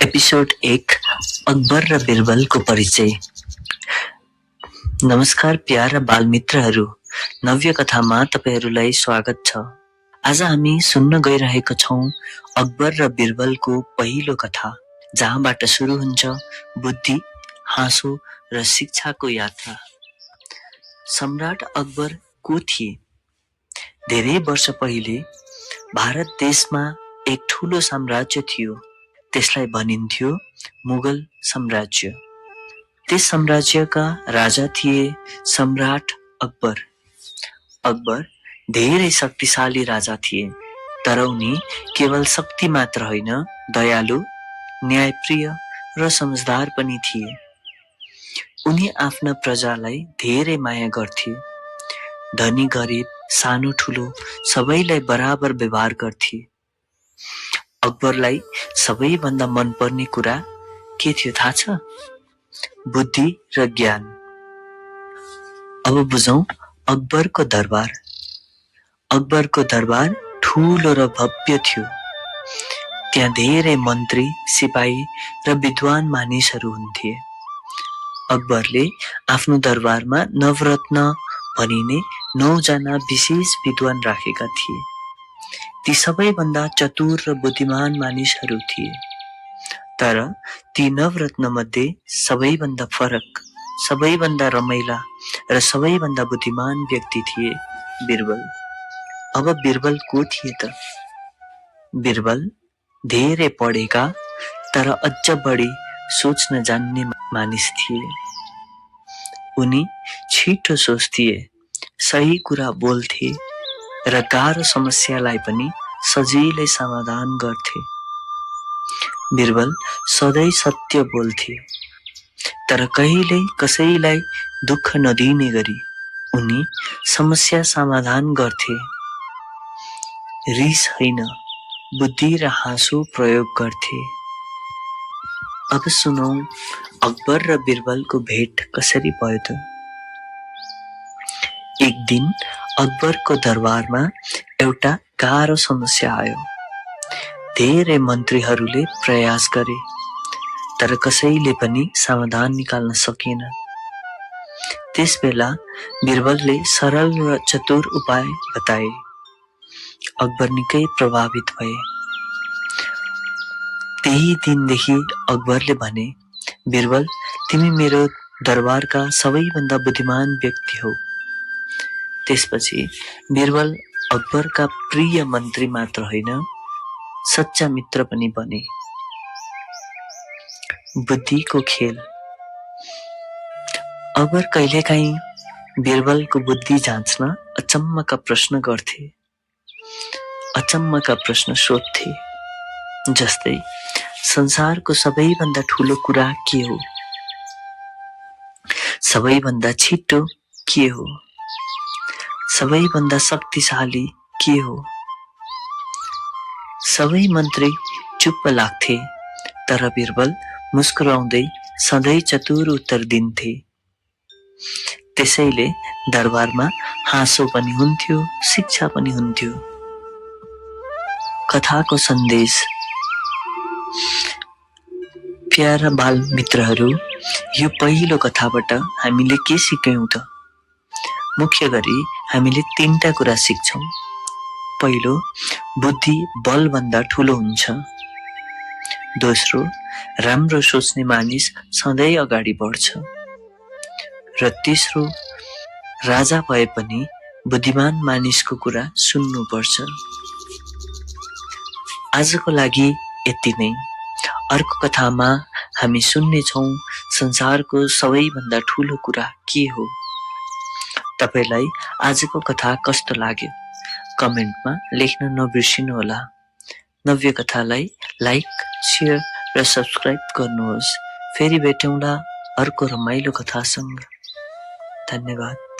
Episode 1 Akbar र बिरबलको परिचय। नमस्कार प्यारा बालमित्रहरू, नव्य कथामा तपाईहरूलाई स्वागत छ। आज हामी सुन्न गइरहेका छौं अकबर र बिरबलको पहिलो कथा, जहाँबाट सुरु हुन्छ बुद्धि, हाँसो र शिक्षाको यात्रा। सम्राट अकबर को थिए? धेरै वर्ष पहिले भारत देशमा एक ठूलो साम्राज्य थियो। त्यसलाई भनिन्थ्यो मुगल साम्राज्य। त्यस साम्राज्यका राजा थिए सम्राट अकबर। अकबर धेरै शक्तिशाली राजा थिए, तर उनी केवल शक्ति मात्र होइन, दयालु, न्यायप्रिय र समझदार पनि थिए। उनी आफ्ना प्रजालाई धेरै माया गर्थे। धनी गरिब, सानो ठुलो सबैलाई बराबर व्यवहार गर्थे। अकबरलाई सबैभन्दा मनपर्ने कुरा के थियो थाहा छ? बुद्धि र ज्ञान। अब बुझौं अकबरको दरबार। अकबरको दरबार ठूलो र भव्य थियो। त्यहाँ धेरै मन्त्री, सिपाही र विद्वान मानिसहरू हुन्थे। अकबरले आफ्नो दरबारमा नवरत्न भनिने 9 जना विशेष विद्वान राखेका थिए। ती सबैभन्दा चतुर र बुद्धिमान मानिसहरू थिए। तर ती नवरत्न मध्ये सबैभन्दा फरक, सबैभन्दा रमाइला र सबैभन्दा बुद्धिमान व्यक्ति थिए बिरबल। अब बिरबल को थिए त? बिरबल धेरै पढेका तर अझ बढी सोच्न जान्ने मानिस थिए। उनी छिटो सोच्थे, सही कुरा बोल्थे र गाह्रो समस्यालाई पनि सजिलै समाधान गर्थे। बिरबल सधैँ सत्य बोल्थे, तर कहिल्यै कसैलाई दुःख नदिने गरी उनी समस्या समाधान गर्थे। रिस होइन, बुद्धि र हाँसो प्रयोग गर्थे। अब सुनौ अकबर र बिरबलको भेट कसरी भयो त? एक दिन अकबरको दरबारमा एउटा गाह्रो समस्या आयो। धेरै मन्त्रीहरूले प्रयास गरे, तर कसैले पनि समाधान निकाल्न सकेन। त्यसबेला बिरबलले सरल र चतुर उपाय बताए। अकबर निकै प्रभावित भए। त्यही दिनदेखि अकबरले भने, बिरबल, तिमी मेरो दरबारका सबैभन्दा बुद्धिमान व्यक्ति हौ। त्यसपछि बिरबल अकबरका प्रिय मन्त्री मात्र होइन, सच्चा मित्र पनि बने। बुद्धिको खेल। अकबर कहिलेकाहीँ बिरबलको बुद्धि जाँच्न अचम्मका प्रश्न गर्थे। अचम्मका प्रश्न सोध्थे, जस्तै संसारको सबैभन्दा ठूलो कुरा के हो? सबैभन्दा छिटो के हो? सबैभन्दा शक्तिशाली के हो? सबै मन्त्री चुप्प लाग्थे, तर बिरबल मुस्कुराउँदै सधैँ चतुर उत्तर दिन्थे। त्यसैले दरबारमा हाँसो पनि हुन्थ्यो, शिक्षा पनि हुन्थ्यो। कथाको सन्देश। प्यारा बाल मित्रहरू, यो पहिलो कथाबाट हामीले के सिक्यौं त? मुख्य गरी हामीले 3टा कुरा सिक्छौं। पहिलो, बुद्धि बलभन्दा ठूलो हुन्छ। दोस्रो, राम्रो सोच्ने मानिस सधैँ अगाडि बढ्छ। र तेस्रो, राजा भए पनि बुद्धिमान मानिसको कुरा सुन्नुपर्छ। आजको लागि यति नै। अर्को कथामा हामी सुन्नेछौं संसारको सबैभन्दा ठूलो कुरा के हो। तपाईलाई आजको कथा कस्तो लाग्यो? कमेन्टमा लेख्न नबिर्सिनुहोला। नव्य कथालाई लाइक, शेयर र सब्स्क्राइब गर्नुहोस्। फेरि भेटौँला अर्को रमाइलो कथासँग। धन्यवाद।